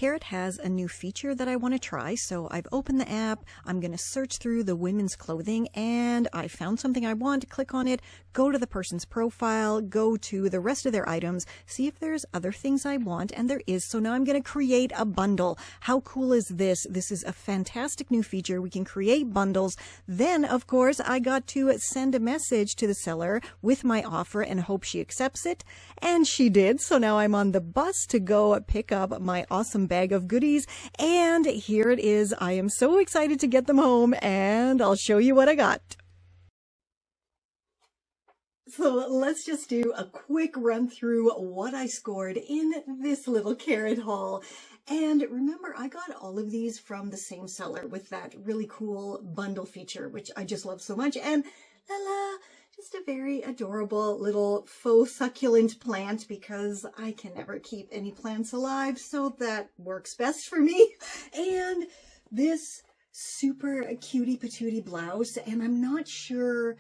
Karrot has a new feature that I want to try, so I've opened the app. I'm going to search through the women's clothing, and I found something I want. Click on it, go to the person's profile, go to the rest of their items, see if there's other things I want, and there is. So now I'm going to create a bundle. How cool is this? This is a fantastic new feature. We can create bundles. Then, of course, I got to send a message to the seller with my offer and hope she accepts it, and she did. So now I'm on the bus to go pick up my awesome bag of goodies, and here it is. I am so excited to get them home, and I'll show you what I got. So let's just do a quick run through what I scored in this little Karrot haul. And remember, I got all of these from the same seller with that really cool bundle feature, which I just love so much. And la-la, just a very adorable little faux succulent plant, because I can never keep any plants alive, so that works best for me. And this super cutie patootie blouse, and I'm not sure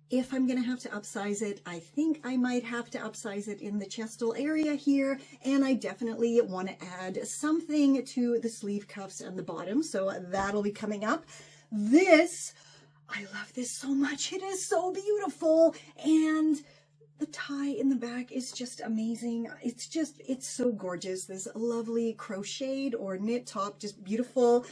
if I'm going to have to upsize it. I think I might have to upsize it in the chestal area here, and I definitely want to add something to the sleeve cuffs and the bottom, so that'll be coming up. This, I love this so much. It is so beautiful, and the tie in the back is just amazing. It's so gorgeous. This lovely crocheted or knit top, just beautiful.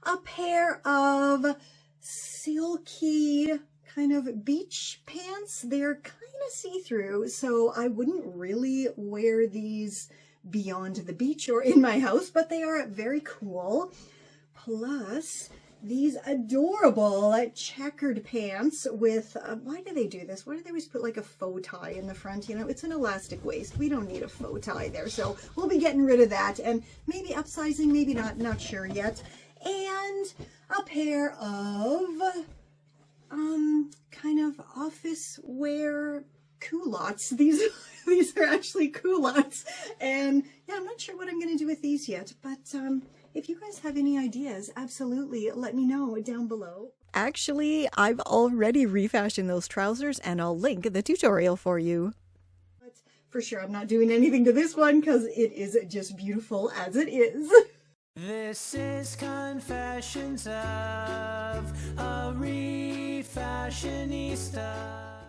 A pair of silky kind of beach pants. They're kind of see-through, so I wouldn't really wear these beyond the beach or in my house, but they are very cool. Plus these adorable checkered pants with, why do they do this? Why do they always put like a faux tie in the front? You know, it's an elastic waist. We don't need a faux tie there, so we'll be getting rid of that, and maybe upsizing, maybe not sure yet. And a pair of kind of office wear culottes. These are actually culottes, and yeah, I'm not sure what I'm going to do with these yet, but if you guys have any ideas, absolutely let me know down below. Actually, I've already refashioned those trousers, and I'll link the tutorial for you. But for sure, I'm not doing anything to this one because it is just beautiful as it is. This is Confessions of a Refashionista.